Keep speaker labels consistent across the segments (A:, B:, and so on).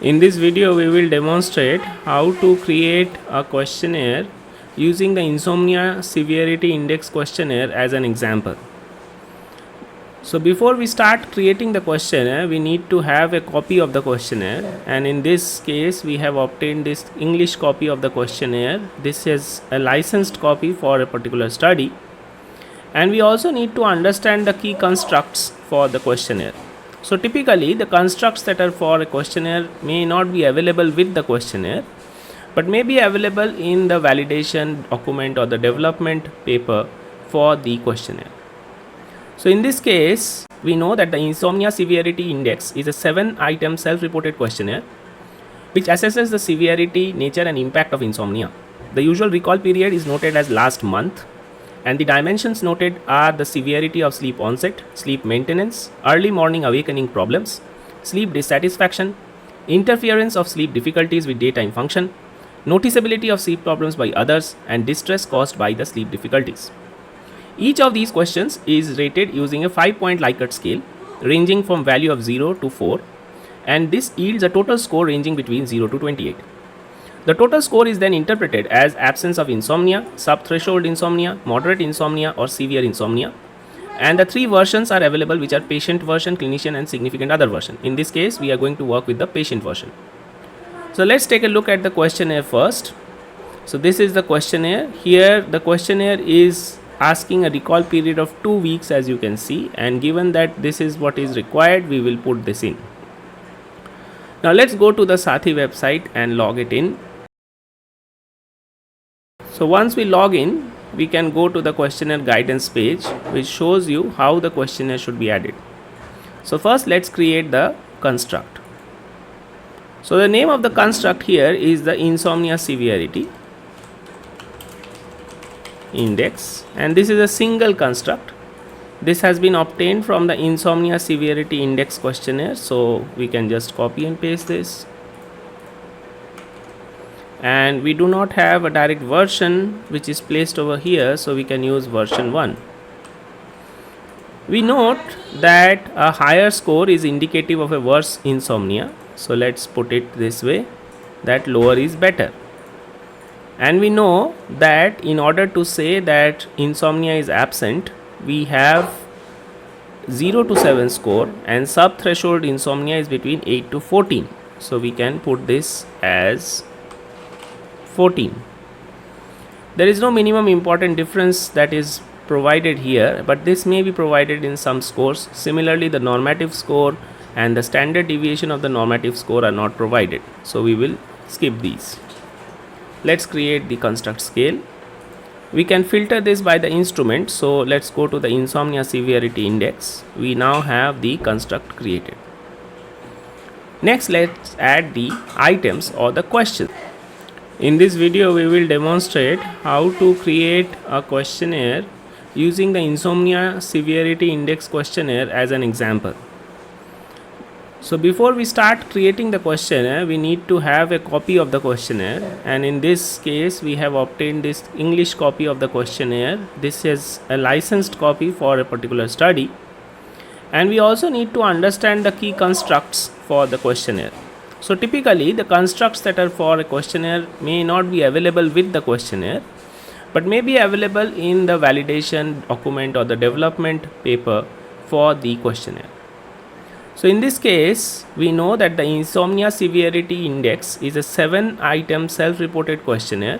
A: In this video, we will demonstrate how to create a questionnaire using the Insomnia Severity Index questionnaire as an example. So before we start creating the questionnaire, we need to have a copy of the questionnaire, and in this case we have obtained this English copy of the questionnaire. This is a licensed copy for a particular study, and we also need to understand the key constructs for the questionnaire. So typically the constructs that are for a questionnaire may not be available with the questionnaire, but may be available in the validation document or the development paper for the questionnaire. So in this case, we know that the Insomnia Severity Index is a 7-item self-reported questionnaire which assesses the severity, nature and impact of insomnia. The usual recall period is noted as last month, and the dimensions noted are the severity of sleep onset, sleep maintenance, early morning awakening problems, sleep dissatisfaction, interference of sleep difficulties with daytime function, noticeability of sleep problems by others, and distress caused by the sleep difficulties. Each of these questions is rated using a 5-point Likert scale ranging from value of 0 to 4, and this yields a total score ranging between 0 to 28. The total score is then interpreted as absence of insomnia, subthreshold insomnia, moderate insomnia or severe insomnia, and the three versions are available, which are patient version, clinician and significant other version. In this case, we are going to work with the patient version. So let's take a look at the questionnaire first. So this is the questionnaire. Here the questionnaire is asking a recall period of 2 weeks, as you can see, and given that this is what is required, we will put this in. Now let's go to the SATHI website and log it in. So once we log in, we can go to the questionnaire guidance page, which shows you how the questionnaire should be added. So first let's create the construct. So the name of the construct here is the Insomnia Severity Index, and this is a single construct. This has been obtained from the Insomnia Severity Index questionnaire, so we can just copy and paste this. And we do not have a direct version which is placed over here, so we can use version 1. We note that a higher score is indicative of a worse insomnia, so let's put it this way, that lower is better. And we know that in order to say that insomnia is absent, we have 0 to 7 score, and subthreshold insomnia is between 8 to 14, so we can put this as 14. There is no minimum important difference that is provided here, but this may be provided in some scores. Similarly, the normative score and the standard deviation of the normative score are not provided, so we will skip these. Let's create the construct scale. We can filter this by the instrument, so let's go to the Insomnia Severity Index. We now have the construct created. Next, let's add the items or the questions. In this video, we will demonstrate how to create a questionnaire using the Insomnia Severity Index questionnaire as an example. So before we start creating the questionnaire, we need to have a copy of the questionnaire, and in this case we have obtained this English copy of the questionnaire. This is a licensed copy for a particular study, and we also need to understand the key constructs for the questionnaire. So typically the constructs that are for a questionnaire may not be available with the questionnaire, but may be available in the validation document or the development paper for the questionnaire. So in this case, we know that the Insomnia Severity Index is a 7-item self-reported questionnaire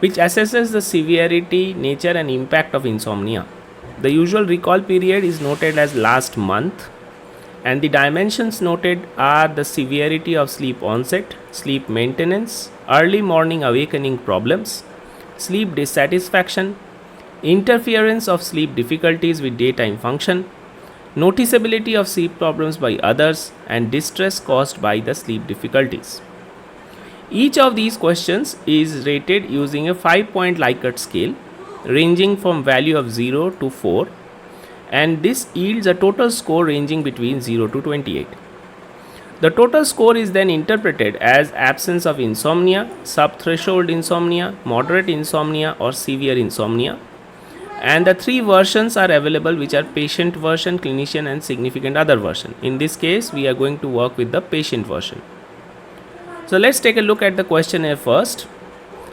A: which assesses the severity, nature and impact of insomnia. The usual recall period is noted as last month, and the dimensions noted are the severity of sleep onset, sleep maintenance, early morning awakening problems, sleep dissatisfaction, interference of sleep difficulties with daytime function, noticeability of sleep problems by others, and distress caused by the sleep difficulties. Each of these questions is rated using a 5-point Likert scale ranging from value of 0 to 4, and this yields a total score ranging between 0 to 28. The total score is then interpreted as absence of insomnia, subthreshold insomnia, moderate insomnia or severe insomnia, and the three versions are available, which are patient version, clinician and significant other version. In this case, we are going to work with the patient version. So let's take a look at the questionnaire first.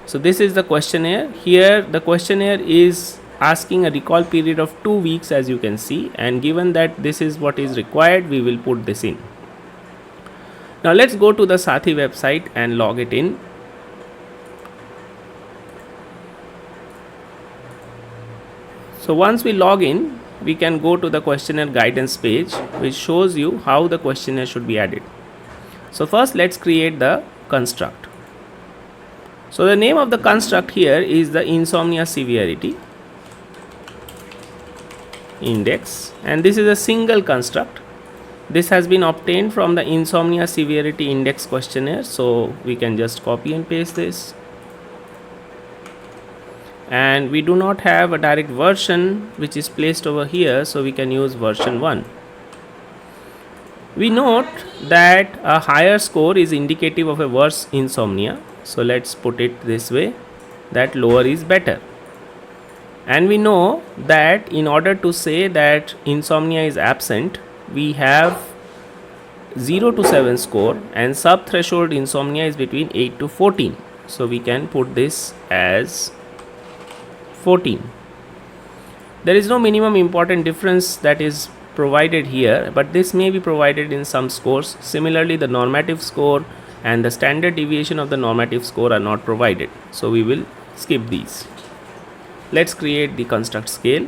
A: So this is the questionnaire. Here the questionnaire is asking a recall period of 2 weeks, as you can see, and given that this is what is required, we will put this in. Now let's go to the SATHI website and log it in. So once we log in, we can go to the questionnaire guidance page, which shows you how the questionnaire should be added. So first let's create the construct. So the name of the construct here is the insomnia severity index, and this is a single construct. This has been obtained from the insomnia severity index questionnaire, so we can just copy and paste this. And we do not have a direct version which is placed over here, so we can use version 1. We note that a higher score is indicative of a worse insomnia, so let's put it this way, that lower is better. And we know that in order to say that insomnia is absent, we have 0 to 7 score, and sub threshold insomnia is between 8 to 14, so we can put this as 14. There is no minimum important difference that is provided here, but this may be provided in some scores. Similarly, the normative score and the standard deviation of the normative score are not provided, so we will skip these. Let's create the construct scale.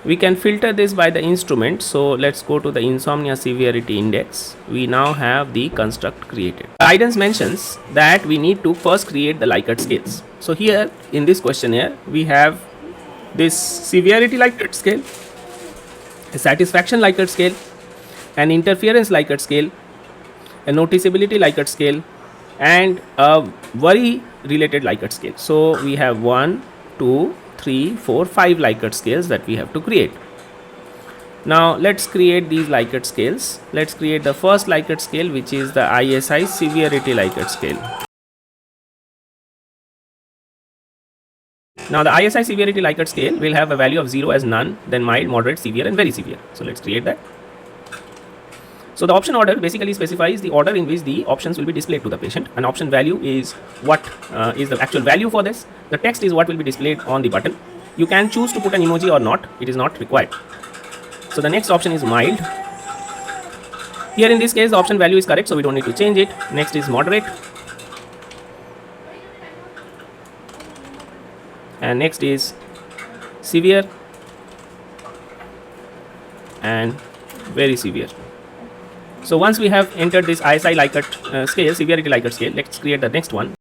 A: We can filter this by the instrument, so let's go to the insomnia severity index. We now have the construct created. Guidance mentions that we need to first create the Likert scales. So here in this questionnaire, we have this severity Likert scale, a satisfaction Likert scale, an interference Likert scale, a noticeability Likert scale, and a worry related Likert scale. So we have 1, 2, 3, 4, 5 Likert scales that we have to create. Now let's create these Likert scales. Let's create the first Likert scale, which is the ISI severity Likert scale. Now the ISI severity Likert scale will have a value of 0 as none, then mild, moderate, severe, and very severe. So let's create that. So the option order basically specifies the order in which the options will be displayed to the patient. An option value is what is the actual value for this. The text is what will be displayed on the button. You can choose to put an emoji or not. It is not required. So the next option is mild. Here in this case the option value is correct, so we don't need to change it. Next is moderate. And next is severe and very severe. So once we have entered this ISI Likert scale, severity Likert scale, let's create the next one.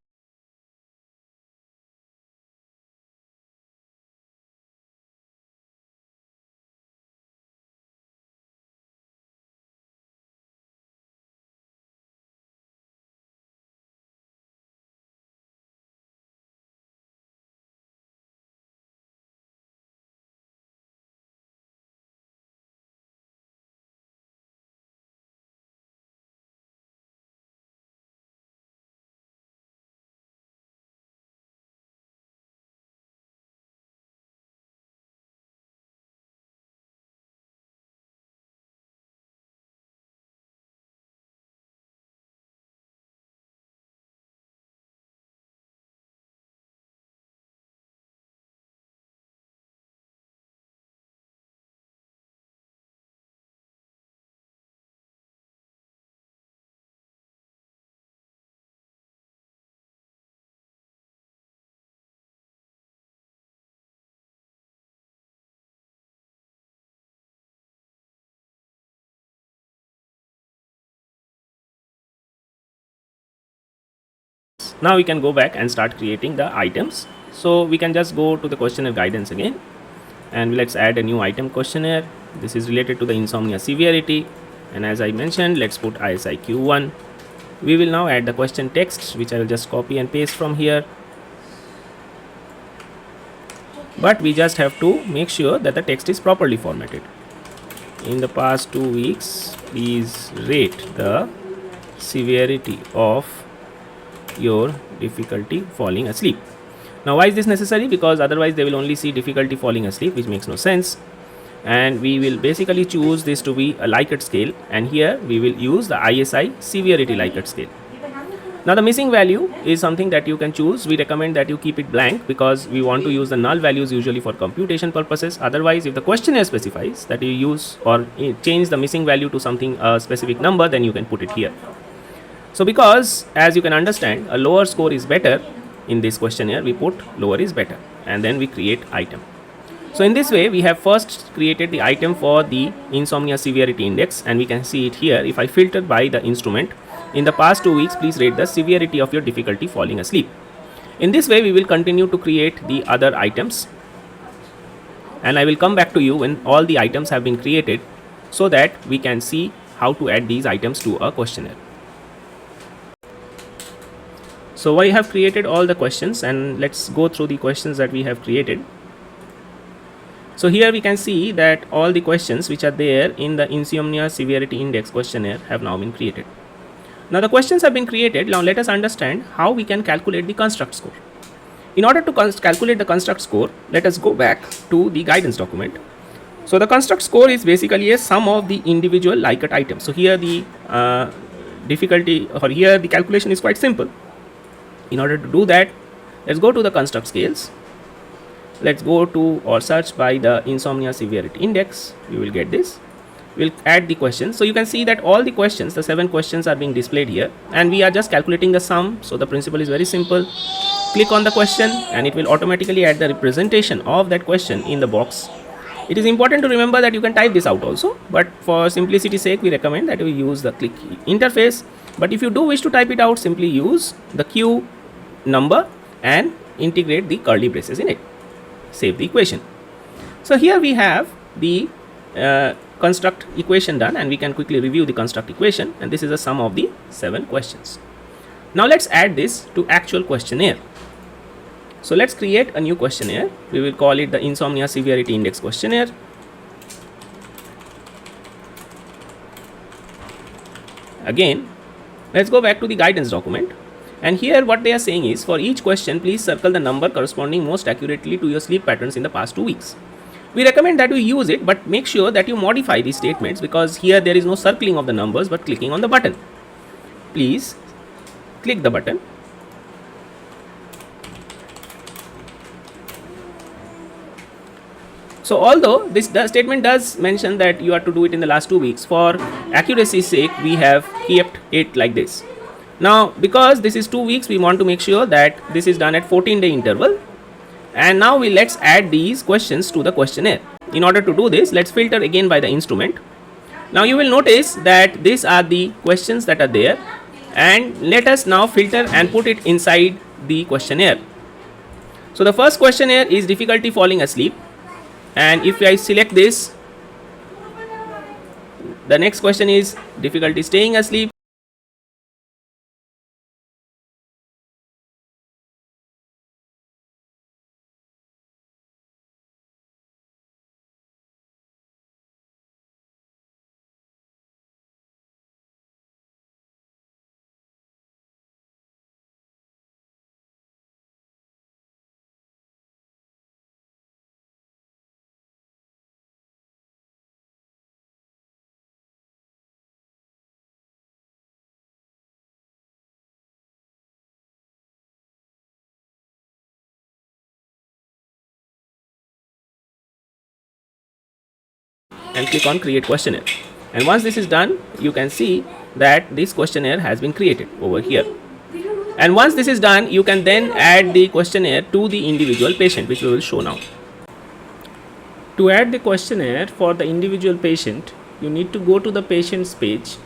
A: Now we can go back and start creating the items. So we can just go to the questionnaire guidance again, and let's add a new item questionnaire. This is related to the insomnia severity, and as I mentioned, let's put ISIQ1. We will now add the question text, which I will just copy and paste from here. But we just have to make sure that the text is properly formatted. In the past 2 weeks, please rate the severity of your difficulty falling asleep. Now why is this necessary? Because otherwise they will only see difficulty falling asleep, which makes no sense. And we will basically choose this to be a Likert scale, and here we will use the ISI severity Likert scale. Now the missing value is something that you can choose. We recommend that you keep it blank because we want to use the null values usually for computation purposes. Otherwise, if the questionnaire specifies that you use or change the missing value to something a specific number, then you can put it here. So because as you can understand, a lower score is better in this questionnaire, we put lower is better and then we create item. So in this way, we have first created the item for the insomnia severity index, and we can see it here. If I filter by the instrument, in the past 2 weeks, please rate the severity of your difficulty falling asleep. In this way, we will continue to create the other items, and I will come back to you when all the items have been created so that we can see how to add these items to a questionnaire. So I have created all the questions, and let's go through the questions that we have created. So here we can see that all the questions which are there in the insomnia severity index questionnaire have now been created. Now the questions have been created. Now let us understand how we can calculate the construct score. In order to calculate the construct score, let us go back to the guidance document. So the construct score is basically a sum of the individual Likert items. So here the difficulty, or here the calculation is quite simple. In order to do that, let's go to the construct scales. Let's go to or search by the insomnia severity index. You will get this. We'll add the questions. So you can see that all the questions, the 7 questions are being displayed here, and we are just calculating the sum. So the principle is very simple. Click on the question and it will automatically add the representation of that question in the box. It is important to remember that you can type this out also, but for simplicity's sake, we recommend that we use the click interface. But if you do wish to type it out, simply use the Q number and integrate the curly braces in it. Save the equation. So here we have the construct equation done, and we can quickly review the construct equation, and this is a sum of the 7 questions. Now let's add this to actual questionnaire. So let's create a new questionnaire. We will call it the insomnia severity index questionnaire. Again, let's go back to the guidance document, and here what they are saying is, for each question please circle the number corresponding most accurately to your sleep patterns in the past 2 weeks. We recommend that you use it, but make sure that you modify these statements, because here there is no circling of the numbers but clicking on the button. Please click the button. So although this statement does mention that you are to do it in the last 2 weeks, for accuracy's sake we have kept it like this. Now because this is 2 weeks, we want to make sure that this is done at 14-day interval. And now let's add these questions to the questionnaire. In order to do this, let's filter again by the instrument. Now you will notice that these are the questions that are there, and let us now filter and put it inside the questionnaire. So the first questionnaire is difficulty falling asleep, and if I select this, the next question is difficulty staying asleep. And click on create questionnaire, and once this is done, you can see that this questionnaire has been created over here. And once this is done, you can then add the questionnaire to the individual patient, which we will show now. To add the questionnaire for the individual patient, you need to go to the patient's page,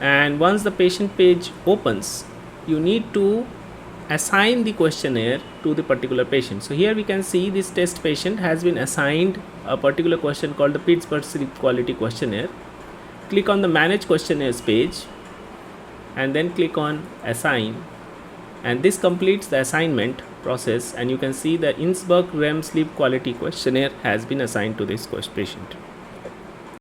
A: and once the patient page opens, you need to assign the questionnaire to the particular patient. So here we can see this test patient has been assigned a particular question called the Pittsburgh Sleep Quality Questionnaire. Click on the Manage Questionnaires page and then click on Assign, and this completes the assignment process, and you can see the Innsbruck REM Sleep Quality Questionnaire has been assigned to this patient.